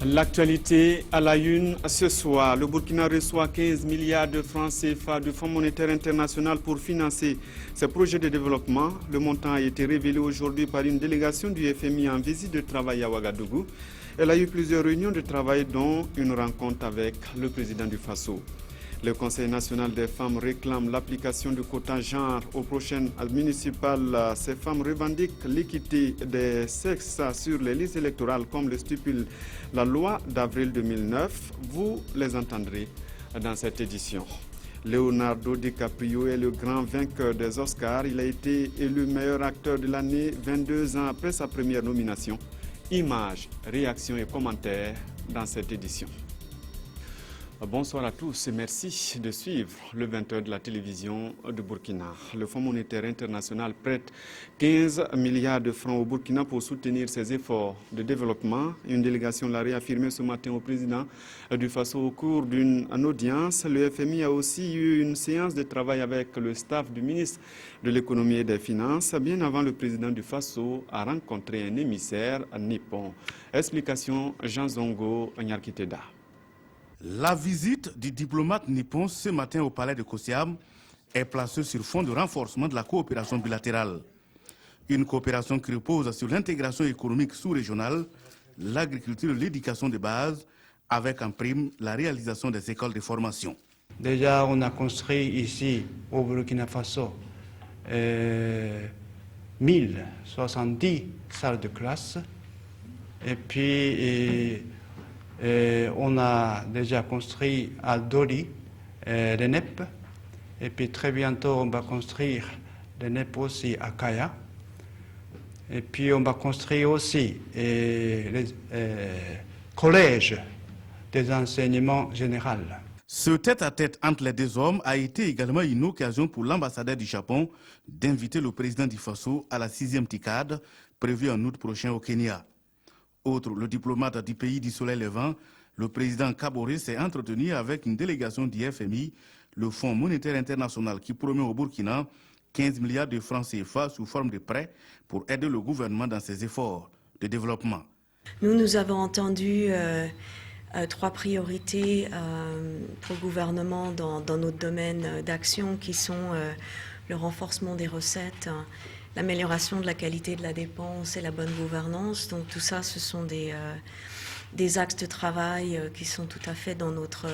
L'actualité à la une ce soir. Le Burkina reçoit 15 milliards de francs CFA du Fonds monétaire international pour financer ses projets de développement. Le montant a été révélé aujourd'hui par une délégation du FMI en visite de travail à Ouagadougou. Elle a eu plusieurs réunions de travail dont une rencontre avec le président du Faso. Le Conseil national des femmes réclame l'application du quota genre aux prochaines municipales. Ces femmes revendiquent l'équité des sexes sur les listes électorales comme le stipule la loi d'avril 2009. Vous les entendrez dans cette édition. Leonardo DiCaprio est le grand vainqueur des Oscars. Il a été élu meilleur acteur de l'année 22 ans après sa première nomination. Images, réactions et commentaires dans cette édition. Bonsoir à tous et merci de suivre le 20h de la télévision de Burkina. Le Fonds monétaire international prête 15 milliards de francs au Burkina pour soutenir ses efforts de développement. Une délégation l'a réaffirmé ce matin au président du Faso au cours d'une audience. Le FMI a aussi eu une séance de travail avec le staff du ministre de l'économie et des finances, bien avant le président du Faso a rencontré un émissaire nippon. Explication Jean Zongo Nyarkiteda. La visite du diplomate nippon ce matin au palais de Kosiam est placée sur fond de renforcement de la coopération bilatérale. Une coopération qui repose sur l'intégration économique sous-régionale, l'agriculture et l'éducation de base, avec en prime la réalisation des écoles de formation. Déjà, on a construit ici, au Burkina Faso, 1070 salles de classe. Et puis, on a déjà construit à Dori les NEP. Et puis, très bientôt, on va construire les NEP aussi à Kaya. Et puis, on va construire aussi les collèges des enseignements généraux. Ce tête-à-tête entre les deux hommes a été également une occasion pour l'ambassadeur du Japon d'inviter le président du Faso à la 6e TICAD prévue en août prochain au Kenya. Outre le diplomate du pays du soleil levant, le président Kaboré s'est entretenu avec une délégation du FMI, le Fonds monétaire international qui promet au Burkina 15 milliards de francs CFA sous forme de prêts pour aider le gouvernement dans ses efforts de développement. Nous avons entendu 3 priorités pour le gouvernement dans notre domaine d'action qui sont le renforcement des recettes, l'amélioration de la qualité de la dépense et la bonne gouvernance. Donc tout ça, ce sont des axes de travail qui sont tout à fait dans notre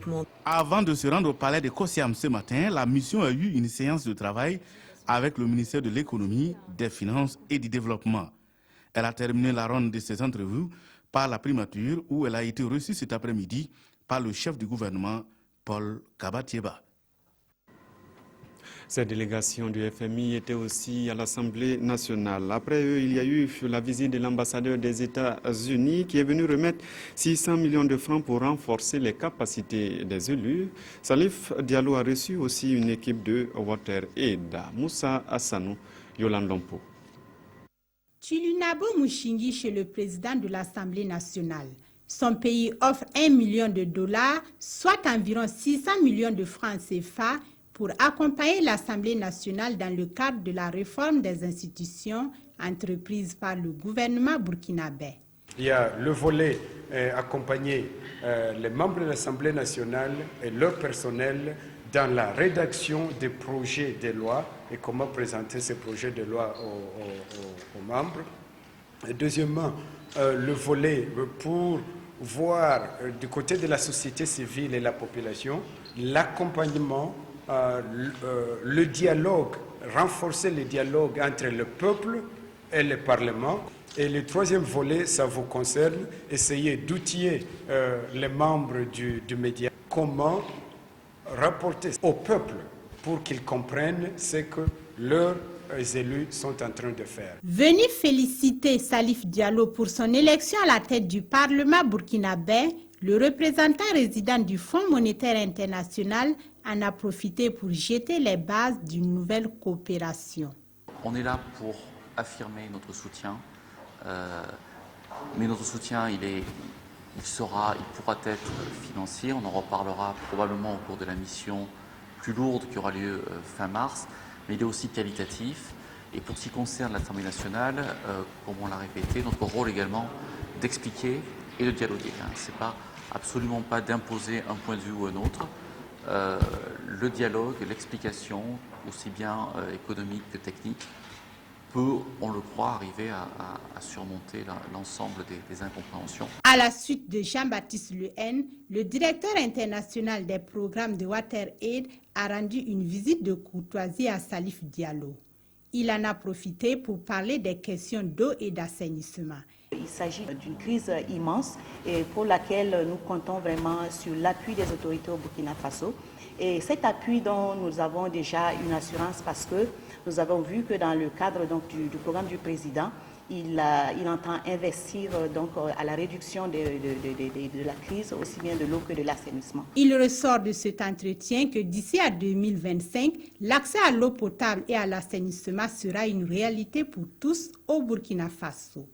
monde. Avant de se rendre au palais de Kosiam ce matin, la mission a eu une séance de travail avec le ministère de l'économie, des finances et du développement. Elle a terminé la ronde de ces entrevues par la primature où elle a été reçue cet après-midi par le chef du gouvernement, Paul Kabatieba. Cette délégation du FMI était aussi à l'Assemblée nationale. Après eux, il y a eu la visite de l'ambassadeur des États-Unis qui est venu remettre 600 millions de francs pour renforcer les capacités des élus. Salif Diallo a reçu aussi une équipe de WaterAid. Moussa Hassanou, Yolande Lompo. Chilunabo Mushingi chez le président de l'Assemblée nationale. Son pays offre $1 million, soit environ 600 millions de francs CFA, pour accompagner l'Assemblée nationale dans le cadre de la réforme des institutions entreprises par le gouvernement burkinabé. Il y a le volet accompagner les membres de l'Assemblée nationale et leur personnel dans la rédaction des projets de loi et comment présenter ces projets de loi aux membres. Et deuxièmement, le volet pour voir du côté de la société civile et la population l'accompagnement, le dialogue, renforcer le dialogue entre le peuple et le Parlement. Et le troisième volet, ça vous concerne, essayer d'outiller les membres du média. Comment rapporter au peuple pour qu'ils comprennent ce que leurs élus sont en train de faire. Venu féliciter Salif Diallo pour son élection à la tête du Parlement burkinabé, le représentant résident du Fonds monétaire international en a profité pour jeter les bases d'une nouvelle coopération. On est là pour affirmer notre soutien, mais notre soutien, il pourra être financier. On en reparlera probablement au cours de la mission plus lourde qui aura lieu fin mars, mais il est aussi qualitatif. Et pour ce qui concerne l'Assemblée nationale, comme on l'a répété, notre rôle également d'expliquer et de dialoguer. Ce n'est absolument pas d'imposer un point de vue ou un autre. Le dialogue, l'explication, aussi bien économique que technique, peut, on le croit, arriver à surmonter l'ensemble des incompréhensions. À la suite de Jean-Baptiste Lehen, le directeur international des programmes de WaterAid a rendu une visite de courtoisie à Salif Diallo. Il en a profité pour parler des questions d'eau et d'assainissement. Il s'agit d'une crise immense et pour laquelle nous comptons vraiment sur l'appui des autorités au Burkina Faso. Et cet appui dont nous avons déjà une assurance parce que nous avons vu que dans le cadre donc, du programme du président, il entend investir donc, à la réduction de la crise, aussi bien de l'eau que de l'assainissement. Il ressort de cet entretien que d'ici à 2025, l'accès à l'eau potable et à l'assainissement sera une réalité pour tous au Burkina Faso.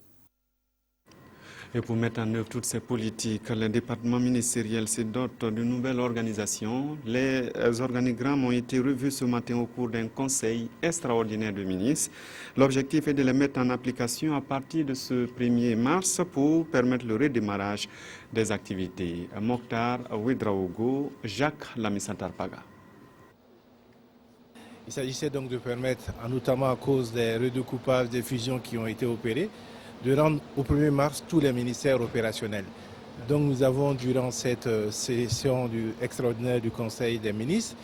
Et pour mettre en œuvre toutes ces politiques, le département ministériel se dote de nouvelles organisations. Les organigrammes ont été revus ce matin au cours d'un conseil extraordinaire de ministres. L'objectif est de les mettre en application à partir de ce 1er mars pour permettre le redémarrage des activités. Mokhtar Ouedraogo, Jacques Lamissantarpaga. Il s'agissait donc de permettre, notamment à cause des redécoupages, des fusions qui ont été opérées, de rendre au 1er mars tous les ministères opérationnels. Donc nous avons, durant cette session extraordinaire du Conseil des ministres,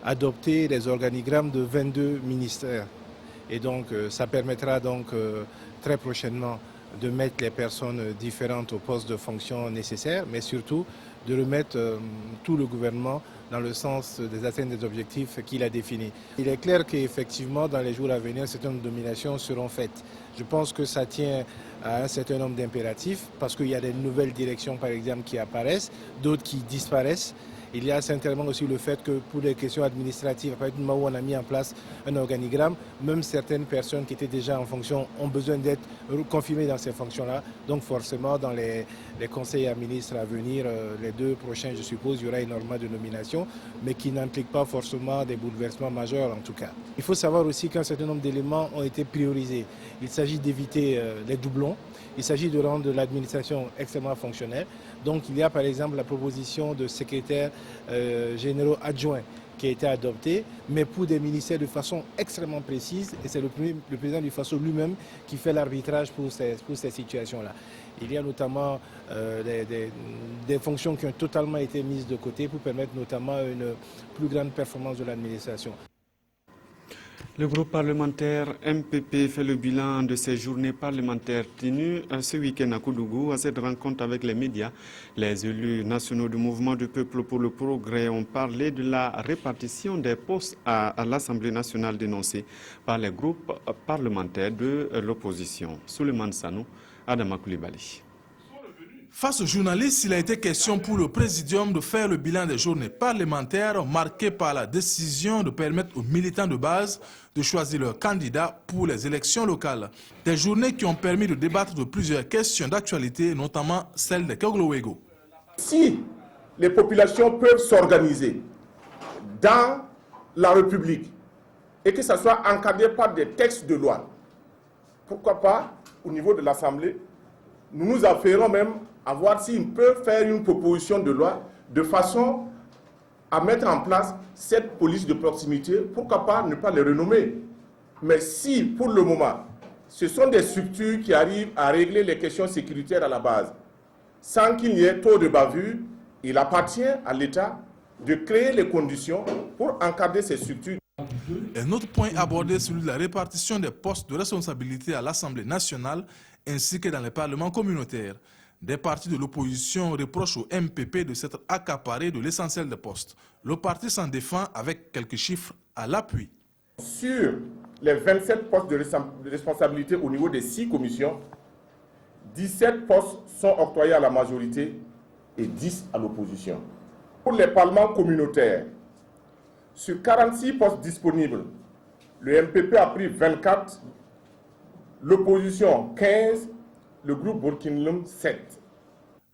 adopté les organigrammes de 22 ministères. Et donc ça permettra donc très prochainement de mettre les personnes différentes au poste de fonction nécessaires, mais surtout de remettre tout le gouvernement dans le sens des atteintes des objectifs qu'il a définis. Il est clair qu'effectivement, dans les jours à venir, certaines nominations seront faites. Je pense que ça tient à un certain nombre d'impératifs, parce qu'il y a des nouvelles directions, par exemple, qui apparaissent, d'autres qui disparaissent. Il y a certainement aussi le fait que pour les questions administratives, à partir du moment où on a mis en place un organigramme, même certaines personnes qui étaient déjà en fonction ont besoin d'être confirmées dans ces fonctions-là. Donc forcément, dans les conseils à ministres à venir, les 2 prochains, je suppose, il y aura énormément de nominations, mais qui n'impliquent pas forcément des bouleversements majeurs en tout cas. Il faut savoir aussi qu'un certain nombre d'éléments ont été priorisés. Il s'agit d'éviter les doublons. Il s'agit de rendre l'administration extrêmement fonctionnelle. Donc il y a par exemple la proposition de secrétaires généraux adjoints qui a été adoptée, mais pour des ministères de façon extrêmement précise, et c'est le président du FASO lui-même qui fait l'arbitrage pour ces situations-là. Il y a notamment des fonctions qui ont totalement été mises de côté pour permettre notamment une plus grande performance de l'administration. Le groupe parlementaire MPP fait le bilan de ces journées parlementaires tenues ce week-end à Koudougou. À cette rencontre avec les médias, les élus nationaux du mouvement du peuple pour le progrès ont parlé de la répartition des postes à l'Assemblée nationale dénoncée par les groupes parlementaires de l'opposition. Souleymane Sanou, Adama Koulibaly. Face aux journalistes, il a été question pour le Présidium de faire le bilan des journées parlementaires marquées par la décision de permettre aux militants de base de choisir leur candidat pour les élections locales. Des journées qui ont permis de débattre de plusieurs questions d'actualité, notamment celle des Koglowego. Si les populations peuvent s'organiser dans la République et que ça soit encadré par des textes de loi, pourquoi pas, au niveau de l'Assemblée, nous nous affairons même à voir s'ils peuvent faire une proposition de loi de façon à mettre en place cette police de proximité, pourquoi pas ne pas les renommer. Mais si, pour le moment, ce sont des structures qui arrivent à régler les questions sécuritaires à la base, sans qu'il n'y ait trop de bavures, il appartient à l'État de créer les conditions pour encadrer ces structures. Un autre point abordé, celui de la répartition des postes de responsabilité à l'Assemblée nationale ainsi que dans les parlements communautaires. Des partis de l'opposition reprochent au MPP de s'être accaparé de l'essentiel des postes. Le parti s'en défend avec quelques chiffres à l'appui. Sur les 27 postes de responsabilité au niveau des 6 commissions, 17 postes sont octroyés à la majorité et 10 à l'opposition. Pour les parlements communautaires, sur 46 postes disponibles, le MPP a pris 24, l'opposition 15, le groupe Burkinlum 7.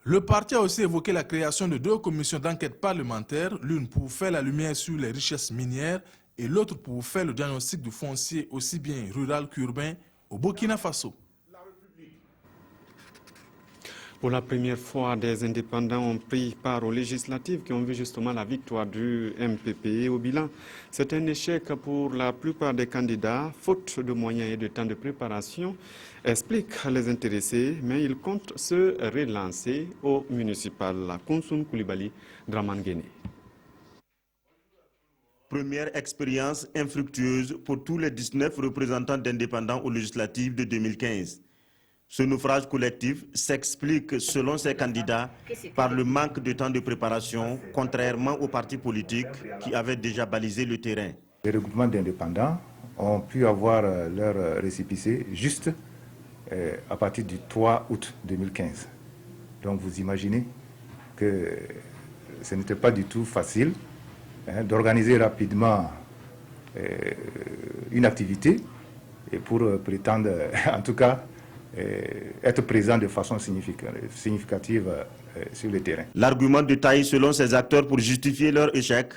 Le parti a aussi évoqué la création de 2 commissions d'enquête parlementaire, l'une pour faire la lumière sur les richesses minières et l'autre pour faire le diagnostic du foncier aussi bien rural qu'urbain au Burkina Faso. Pour la première fois, des indépendants ont pris part aux législatives qui ont vu justement la victoire du MPP. Au bilan, c'est un échec pour la plupart des candidats, faute de moyens et de temps de préparation, expliquent les intéressés, mais ils comptent se relancer au municipal. Konsoun Koulibaly, Draman Guéné. Première expérience infructueuse pour tous les 19 représentants d'indépendants aux législatives de 2015. Ce naufrage collectif s'explique, selon ces candidats, par le manque de temps de préparation, contrairement aux partis politiques qui avaient déjà balisé le terrain. Les regroupements d'indépendants ont pu avoir leur récépissé juste à partir du 3 août 2015. Donc vous imaginez que ce n'était pas du tout facile d'organiser rapidement une activité et pour prétendre, en tout cas, être présent de façon significative sur le terrain. L'argument de taille selon ces acteurs pour justifier leur échec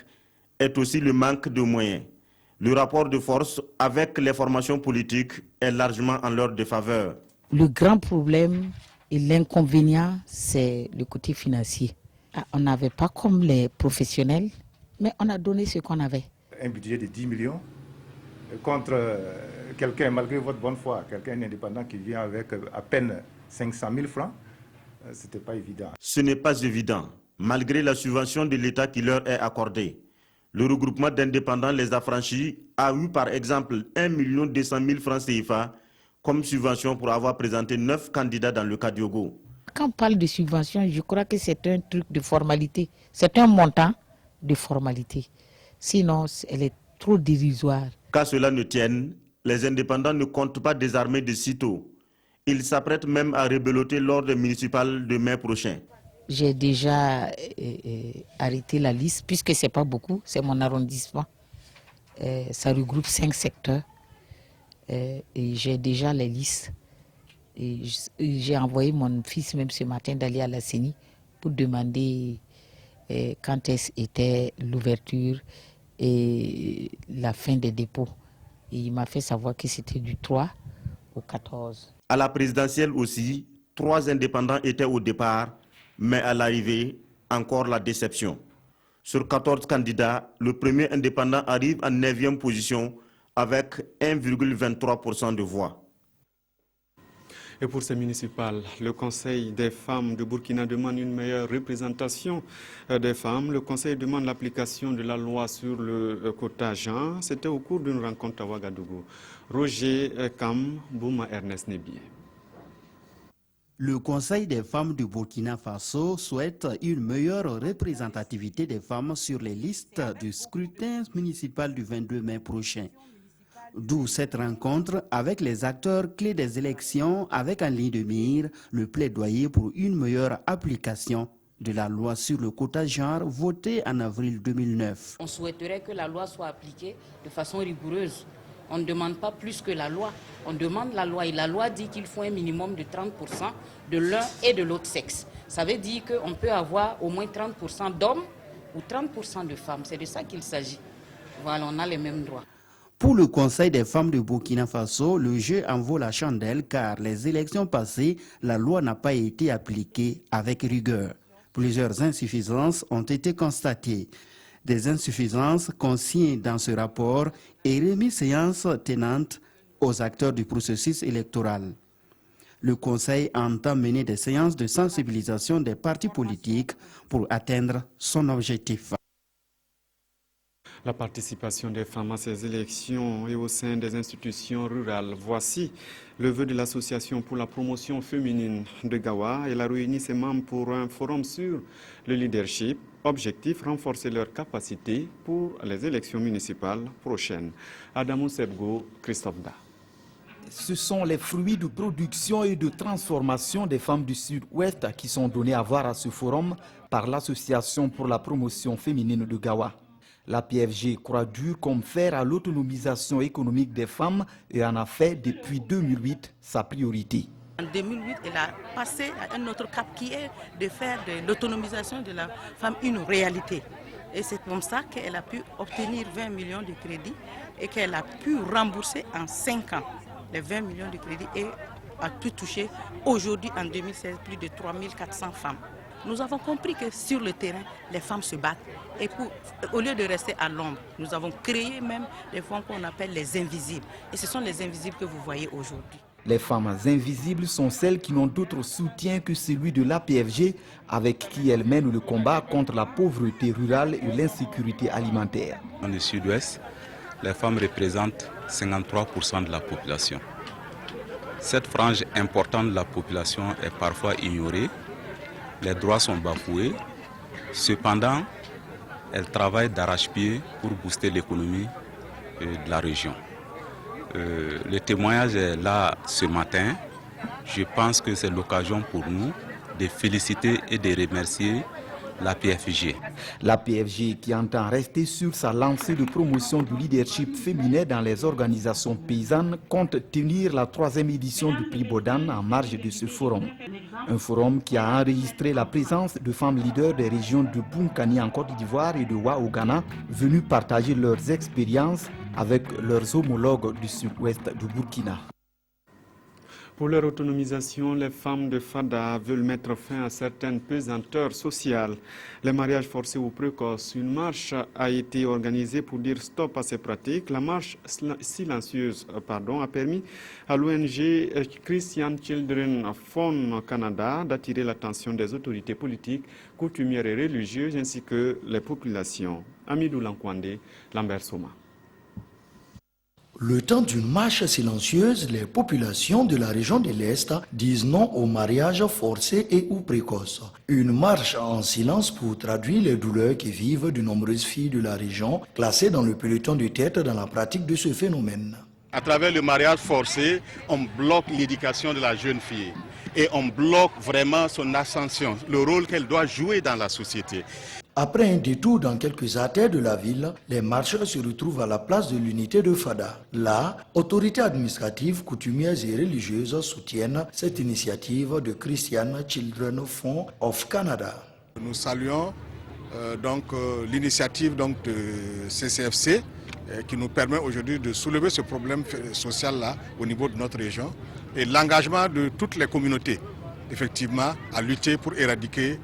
est aussi le manque de moyens. Le rapport de force avec les formations politiques est largement en leur défaveur. Le grand problème et l'inconvénient, c'est le côté financier. On n'avait pas comme les professionnels, mais on a donné ce qu'on avait. Un budget de 10 millions contre quelqu'un, malgré votre bonne foi, quelqu'un indépendant qui vient avec à peine 500 000 francs, ce n'était pas évident. Ce n'est pas évident, malgré la subvention de l'État qui leur est accordée. Le regroupement d'indépendants Les Affranchis a eu par exemple 1 200 000 francs CFA comme subvention pour avoir présenté 9 candidats dans le Kadiogo. Quand on parle de subvention, je crois que c'est un truc de formalité. C'est un montant de formalité. Sinon, elle est trop dérisoire. Qu'à cela ne tienne, les indépendants ne comptent pas désarmer de sitôt. Ils s'apprêtent même à rebeloter lors des municipales de mai prochain. J'ai déjà arrêté la liste, puisque ce n'est pas beaucoup, c'est mon arrondissement. Ça regroupe 5 secteurs. Et j'ai déjà les listes. Et j'ai envoyé mon fils même ce matin d'aller à la CENI pour demander quand était l'ouverture et la fin des dépôts. Et il m'a fait savoir que c'était du 3 au 14. À la présidentielle aussi, 3 indépendants étaient au départ, mais à l'arrivée, encore la déception. Sur 14 candidats, le premier indépendant arrive en 9e position avec 1,23% de voix. Et pour ces municipales, le Conseil des femmes de Burkina demande une meilleure représentation des femmes. Le Conseil demande l'application de la loi sur le quota genre. C'était au cours d'une rencontre à Ouagadougou. Roger Kam, Bouma Ernest Nebié. Le Conseil des femmes du Burkina Faso souhaite une meilleure représentativité des femmes sur les listes du scrutin municipal du 22 mai prochain. D'où cette rencontre avec les acteurs clés des élections, avec en ligne de mire le plaidoyer pour une meilleure application de la loi sur le quota genre votée en avril 2009. On souhaiterait que la loi soit appliquée de façon rigoureuse. On ne demande pas plus que la loi. On demande la loi et la loi dit qu'il faut un minimum de 30% de l'un et de l'autre sexe. Ça veut dire qu'on peut avoir au moins 30% d'hommes ou 30% de femmes. C'est de ça qu'il s'agit. Voilà, on a les mêmes droits. Pour le Conseil des femmes de Burkina Faso, le jeu en vaut la chandelle car les élections passées, la loi n'a pas été appliquée avec rigueur. Plusieurs insuffisances ont été constatées. Des insuffisances consignées dans ce rapport et remis séance tenante aux acteurs du processus électoral. Le Conseil entend mener des séances de sensibilisation des partis politiques pour atteindre son objectif. La participation des femmes à ces élections et au sein des institutions rurales. Voici le vœu de l'Association pour la promotion féminine de Gawa. Elle a réuni ses membres pour un forum sur le leadership. Objectif, renforcer leurs capacités pour les élections municipales prochaines. Adamou Sebgo, Christophe Da. Ce sont les fruits de production et de transformation des femmes du Sud-Ouest qui sont donnés à voir à ce forum par l'Association pour la promotion féminine de Gawa. La PFG croit dur comme fer à l'autonomisation économique des femmes et en a fait depuis 2008 sa priorité. En 2008, elle a passé à un autre cap qui est de faire de l'autonomisation de la femme une réalité. Et c'est comme ça qu'elle a pu obtenir 20 millions de crédits et qu'elle a pu rembourser en 5 ans les 20 millions de crédits et a pu toucher aujourd'hui, en 2016, plus de 3400 femmes. Nous avons compris que sur le terrain, les femmes se battent. Et au lieu de rester à l'ombre, nous avons créé même des femmes qu'on appelle les invisibles. Et ce sont les invisibles que vous voyez aujourd'hui. Les femmes invisibles sont celles qui n'ont d'autre soutien que celui de l'APFG, avec qui elles mènent le combat contre la pauvreté rurale et l'insécurité alimentaire. Dans le sud-ouest, les femmes représentent 53% de la population. Cette frange importante de la population est parfois ignorée. Les droits sont bafoués. Cependant, elles travaillent d'arrache-pied pour booster l'économie de la région. Le témoignage est là ce matin. Je pense que c'est l'occasion pour nous de féliciter et de remercier l'APFG. L'APFG qui entend rester sur sa lancée de promotion du leadership féminin dans les organisations paysannes compte tenir la 3e édition du prix Bodan en marge de ce forum. Un forum qui a enregistré la présence de femmes leaders des régions de Bunkani en Côte d'Ivoire et de Wa au Ghana, venues partager leurs expériences avec leurs homologues du sud-ouest du Burkina. Pour leur autonomisation, les femmes de Fada veulent mettre fin à certaines pesanteurs sociales. Les mariages forcés ou précoces. Une marche a été organisée pour dire stop à ces pratiques. La marche silencieuse a permis à l'ONG Christian Children Fund Canada d'attirer l'attention des autorités politiques, coutumières et religieuses ainsi que les populations. Amidou Lankwande, Lambert Soma. Le temps d'une marche silencieuse, les populations de la région de l'Est disent non au mariage forcé et ou précoce. Une marche en silence pour traduire les douleurs qui vivent de nombreuses filles de la région, classées dans le peloton de tête dans la pratique de ce phénomène. À travers le mariage forcé, on bloque l'éducation de la jeune fille et on bloque vraiment son ascension, le rôle qu'elle doit jouer dans la société. Après un détour dans quelques artères de la ville, les marcheurs se retrouvent à la place de l'unité de Fada. Là, autorités administratives, coutumières et religieuses soutiennent cette initiative de Christian Children Fund of Canada. Nous saluons l'initiative de CCFC qui nous permet aujourd'hui de soulever ce problème social-là au niveau de notre région et l'engagement de toutes les communautés, effectivement, à lutter pour éradiquer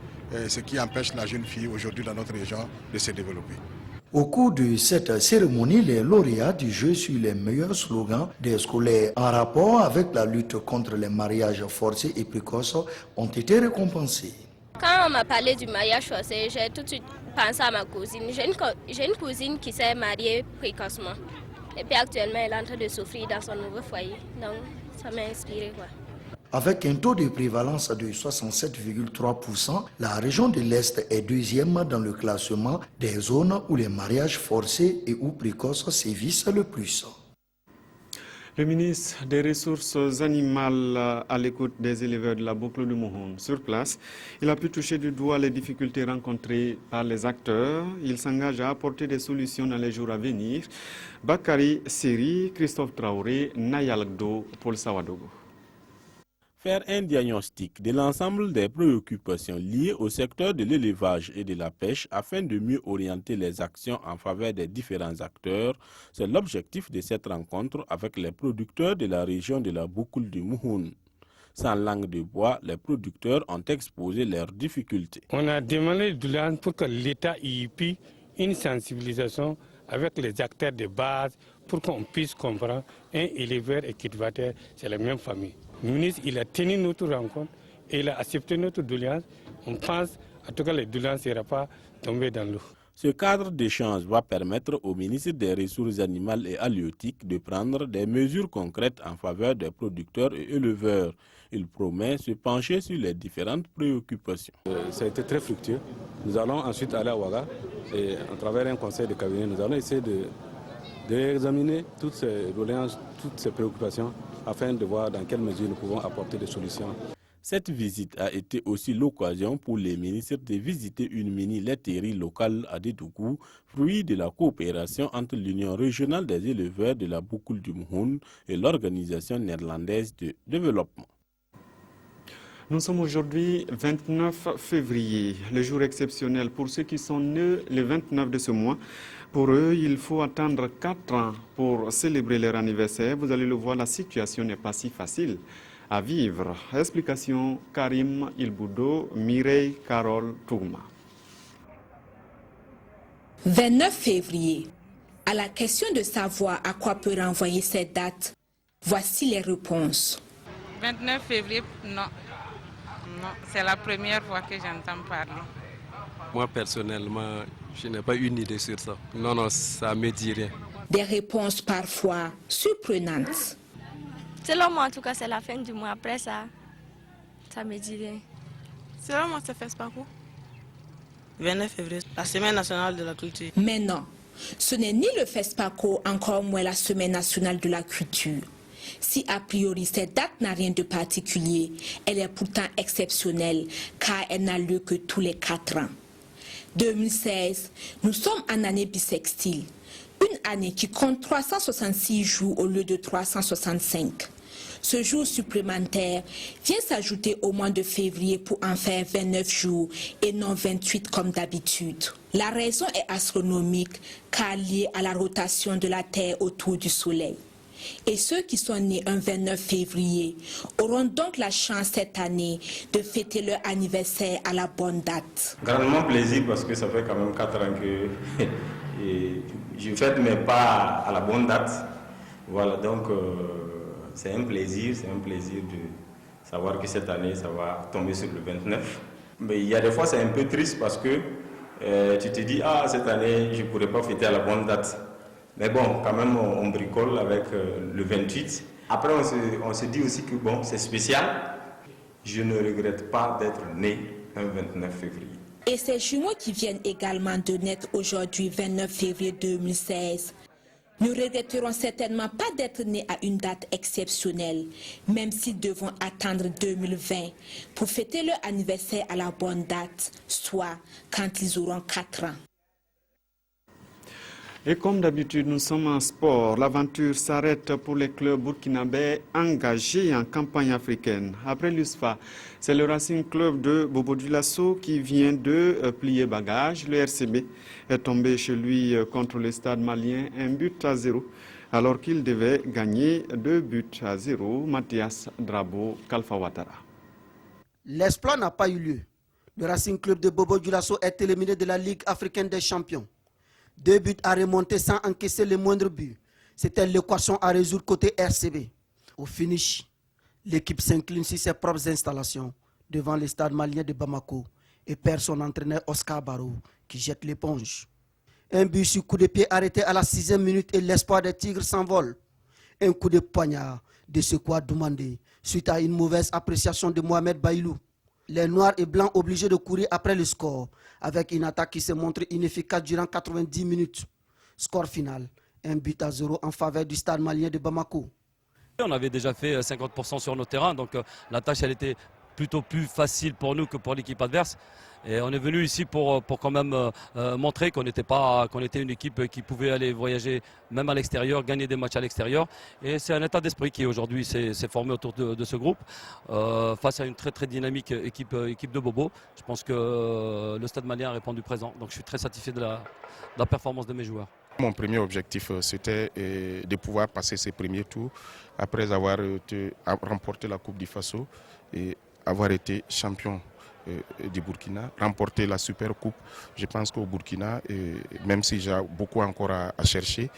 ce qui empêche la jeune fille aujourd'hui dans notre région de se développer. Au cours de cette cérémonie, les lauréats du jeu sur les meilleurs slogans des scolaires en rapport avec la lutte contre les mariages forcés et précoces ont été récompensés. Quand on m'a parlé du mariage forcé, j'ai tout de suite pensé à ma cousine. J'ai une cousine qui s'est mariée précocement. Et puis actuellement, elle est en train de souffrir dans son nouveau foyer. Donc, ça m'a inspiré, quoi. Avec un taux de prévalence de 67,3%, la région de l'Est est deuxième dans le classement des zones où les mariages forcés et ou précoces sévissent le plus. Le ministre des Ressources animales à l'écoute des éleveurs de la boucle du Mohon. Sur place, il a pu toucher du doigt les difficultés rencontrées par les acteurs. Il s'engage à apporter des solutions dans les jours à venir. Bakary Seri, Christophe Traoré, Nayalgdo, Paul Sawadogo. Faire un diagnostic de l'ensemble des préoccupations liées au secteur de l'élevage et de la pêche afin de mieux orienter les actions en faveur des différents acteurs, c'est l'objectif de cette rencontre avec les producteurs de la région de la boucle du Mohon. Sans langue de bois, les producteurs ont exposé leurs difficultés. On a demandé de l'État pour que l'État y ait une sensibilisation avec les acteurs de base pour qu'on puisse comprendre un éleveur et cultivateur, c'est la même famille. Le ministre, il a tenu notre rencontre et il a accepté notre doléance. On pense, en tout cas, les doléances ne seront pas tombées dans l'eau. Ce cadre d'échange va permettre au ministre des Ressources animales et halieutiques de prendre des mesures concrètes en faveur des producteurs et éleveurs. Il promet se pencher sur les différentes préoccupations. Ça a été très fructueux. Nous allons ensuite aller à Ouaga et à travers un conseil de cabinet, nous allons essayer d'examiner toutes ces doléances, toutes ces préoccupations afin de voir dans quelle mesure nous pouvons apporter des solutions. Cette visite a été aussi l'occasion pour les ministres de visiter une mini-laiterie locale à Dédougou, fruit de la coopération entre l'Union régionale des éleveurs de la boucle du Mohon et l'Organisation néerlandaise de développement. Nous sommes aujourd'hui 29 février, le jour exceptionnel pour ceux qui sont nés le 29 de ce mois. Pour eux, il faut attendre 4 ans pour célébrer leur anniversaire. Vous allez le voir, la situation n'est pas si facile. à vivre. Explication Karim Ilboudo, Mireille Carole Touma. 29 février. À la question de savoir à quoi peut renvoyer cette date, voici les réponses. 29 février, non. Non, c'est la première fois que j'entends parler. Moi, personnellement, je n'ai pas une idée sur ça. Non, non, ça ne me dit rien. Des réponses parfois surprenantes. Selon moi, en tout cas, c'est la fin du mois. Après ça me dit rien. Selon moi, c'est FESPACO. 29 février, la Semaine nationale de la culture. Mais non, ce n'est ni le FESPACO, encore moins la Semaine nationale de la culture. Si a priori cette date n'a rien de particulier, elle est pourtant exceptionnelle car elle n'a lieu que tous les 4 ans. 2016, nous sommes en année bissextile, une année qui compte 366 jours au lieu de 365. Ce jour supplémentaire vient s'ajouter au mois de février pour en faire 29 jours et non 28 comme d'habitude. La raison est astronomique car liée à la rotation de la Terre autour du Soleil. Et ceux qui sont nés un 29 février auront donc la chance cette année de fêter leur anniversaire à la bonne date. Grandement plaisir parce que ça fait quand même 4 ans que je fête mais pas à la bonne date. Voilà, donc c'est un plaisir de savoir que cette année ça va tomber sur le 29. Mais il y a des fois c'est un peu triste parce que tu te dis cette année je ne pourrais pas fêter à la bonne date. Mais bon, quand même, on bricole avec le 28. Après, on se dit aussi que bon, c'est spécial. Je ne regrette pas d'être né un 29 février. Et ces jumeaux qui viennent également de naître aujourd'hui, 29 février 2016, ne regretteront certainement pas d'être nés à une date exceptionnelle, même s'ils devront attendre 2020 pour fêter leur anniversaire à la bonne date, soit quand ils auront 4 ans. Et comme d'habitude, nous sommes en sport. L'aventure s'arrête pour les clubs burkinabés engagés en campagne africaine. Après l'USFA, c'est le Racing Club de Bobo Dioulasso qui vient de plier bagage. Le RCB est tombé chez lui contre le Stade malien 1-0, alors qu'il devait gagner 2-0. Mathias Drabo, Kalfa Ouattara. L'exploit n'a pas eu lieu. Le Racing Club de Bobo Dioulasso est éliminé de la Ligue africaine des champions. 2 buts à remonter sans encaisser le moindre but. C'était l'équation à résoudre côté RCB. Au finish, l'équipe s'incline sur ses propres installations devant le stade malien de Bamako et perd son entraîneur Oscar Barrow qui jette l'éponge. Un but sur coup de pied arrêté à la 6e minute et l'espoir des Tigres s'envole. Un coup de poignard de Sekwa Doumandé suite à une mauvaise appréciation de Mohamed Baïlou. Les Noirs et Blancs obligés de courir après le score avec une attaque qui s'est montrée inefficace durant 90 minutes. Score final, 1-0 en faveur du stade malien de Bamako. On avait déjà fait 50% sur nos terrains, donc la tâche elle était plutôt plus facile pour nous que pour l'équipe adverse. Et on est venu ici pour quand même montrer qu'on était une équipe qui pouvait aller voyager même à l'extérieur, gagner des matchs à l'extérieur. Et c'est un état d'esprit qui aujourd'hui s'est formé autour de ce groupe. Face à une très très dynamique équipe de Bobo, je pense que le Stade malien a répondu présent. Donc je suis très satisfait de la performance de mes joueurs. Mon premier objectif, c'était de pouvoir passer ces premiers tours après avoir remporté la Coupe du Faso et avoir été champion du Burkina, remporter la Super Coupe. Je pense qu'au Burkina, même si j'ai beaucoup encore à chercher,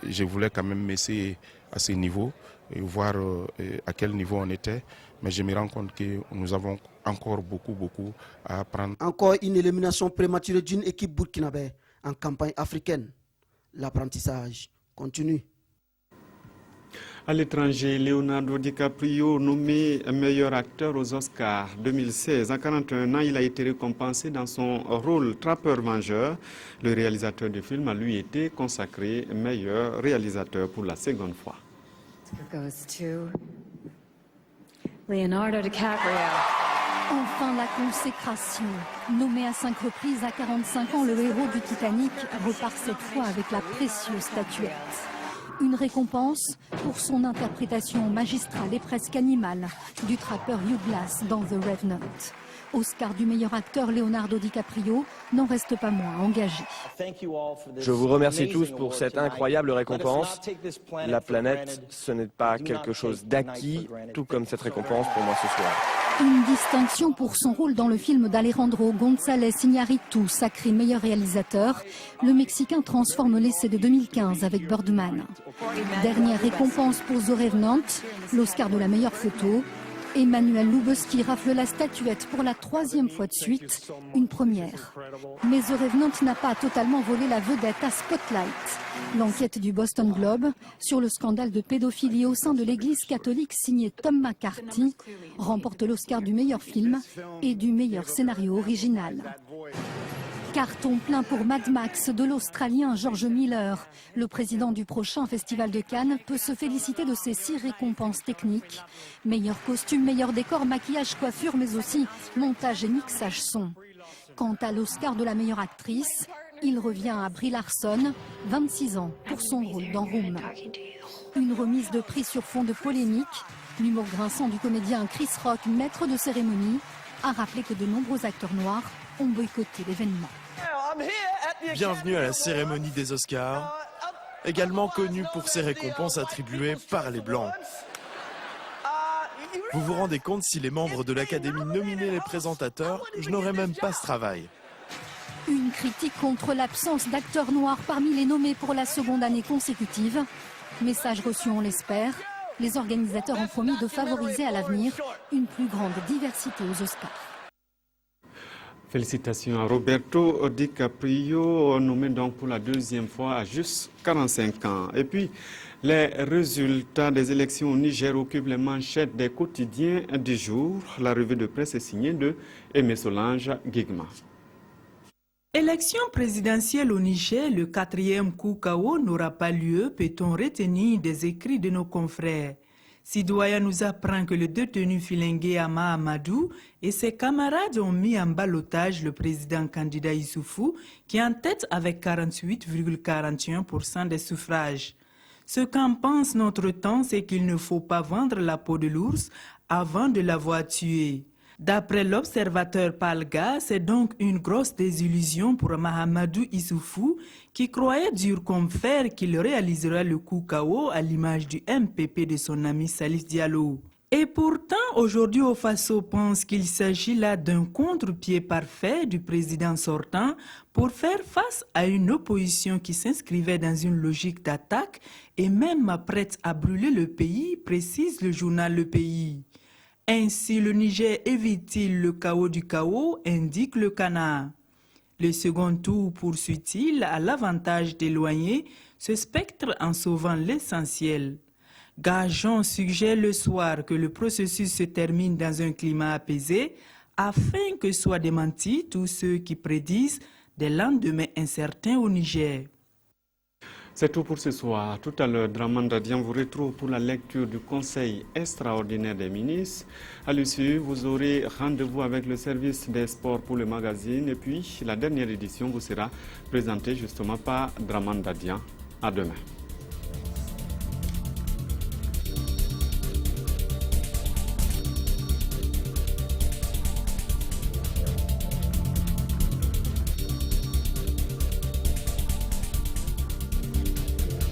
je voulais quand même m'essayer à ce niveau et voir à quel niveau on était. Mais je me rends compte que nous avons encore beaucoup à apprendre. Encore une élimination prématurée d'une équipe burkinabé en campagne africaine. L'apprentissage continue. À l'étranger, Leonardo DiCaprio, nommé meilleur acteur aux Oscars 2016. À 41 ans, il a été récompensé dans son rôle trappeur-vengeur. Le réalisateur du film a lui été consacré meilleur réalisateur pour la seconde fois. Goes to Leonardo DiCaprio. Enfin la consécration. Nommé à 5 reprises à 45 ans, le héros du Titanic repart cette fois avec la précieuse statuette. Une récompense pour son interprétation magistrale et presque animale du trappeur Hugh Glass dans The Revenant. Oscar du meilleur acteur Leonardo DiCaprio n'en reste pas moins engagé. Je vous remercie tous pour cette incroyable récompense. La planète, ce n'est pas quelque chose d'acquis, tout comme cette récompense pour moi ce soir. Une distinction pour son rôle dans le film d'Alejandro González Iñárritu, sacré meilleur réalisateur. Le Mexicain transforme l'essai de 2015 avec Birdman. Dernière récompense pour The Revenant, l'Oscar de la meilleure photo. Emmanuel Lubezki rafle la statuette pour la 3e fois de suite, une première. Mais The Revenant n'a pas totalement volé la vedette à Spotlight. L'enquête du Boston Globe sur le scandale de pédophilie au sein de l'église catholique signée Tom McCarthy remporte l'Oscar du meilleur film et du meilleur scénario original. Carton plein pour Mad Max de l'Australien George Miller. Le président du prochain Festival de Cannes peut se féliciter de ses 6 récompenses techniques. Meilleur costume, meilleur décor, maquillage, coiffure, mais aussi montage et mixage son. Quant à l'Oscar de la meilleure actrice, il revient à Brie Larson, 26 ans, pour son rôle dans Room. Une remise de prix sur fond de polémique. L'humour grinçant du comédien Chris Rock, maître de cérémonie, a rappelé que de nombreux acteurs noirs ont boycotté l'événement. Bienvenue à la cérémonie des Oscars, également connue pour ses récompenses attribuées par les Blancs. Vous vous rendez compte, si les membres de l'Académie nominaient les présentateurs, je n'aurais même pas ce travail. Une critique contre l'absence d'acteurs noirs parmi les nommés pour la 2e année consécutive. Message reçu, on l'espère. Les organisateurs ont promis de favoriser à l'avenir une plus grande diversité aux Oscars. Félicitations à Roberto DiCaprio, nommé donc pour la 2e fois à juste 45 ans. Et puis, les résultats des élections au Niger occupent les manchettes des quotidiens du jour. La revue de presse est signée de Aimé Solange Guigma. Élection présidentielle au Niger, le 4e coup KO n'aura pas lieu, peut-on retenir des écrits de nos confrères. Sidoya nous apprend que le détenu Filengue Ama Amadou et ses camarades ont mis en ballottage le président candidat Issoufou, qui est en tête avec 48,41% des suffrages. Ce qu'en pense notre temps, c'est qu'il ne faut pas vendre la peau de l'ours avant de l'avoir tué. D'après l'observateur Palga, c'est donc une grosse désillusion pour Mahamadou Issoufou qui croyait dur comme fer qu'il réalisera le coup KO à l'image du MPP de son ami Salif Diallo. Et pourtant, aujourd'hui, Ofaso pense qu'il s'agit là d'un contre-pied parfait du président sortant pour faire face à une opposition qui s'inscrivait dans une logique d'attaque et même prête à brûler le pays, précise le journal Le Pays. Ainsi, le Niger évite-t-il le chaos du chaos, indique le Canard. Le second tour, poursuit-il, a l'avantage d'éloigner ce spectre en sauvant l'essentiel. Gageon suggère le soir que le processus se termine dans un climat apaisé afin que soient démentis tous ceux qui prédisent des lendemains incertains au Niger. C'est tout pour ce soir. Tout à l'heure, Draman Dadian vous retrouve pour la lecture du Conseil extraordinaire des ministres. À l'issue, vous aurez rendez-vous avec le service des sports pour le magazine. Et puis, la dernière édition vous sera présentée justement par Draman Dadian. À demain.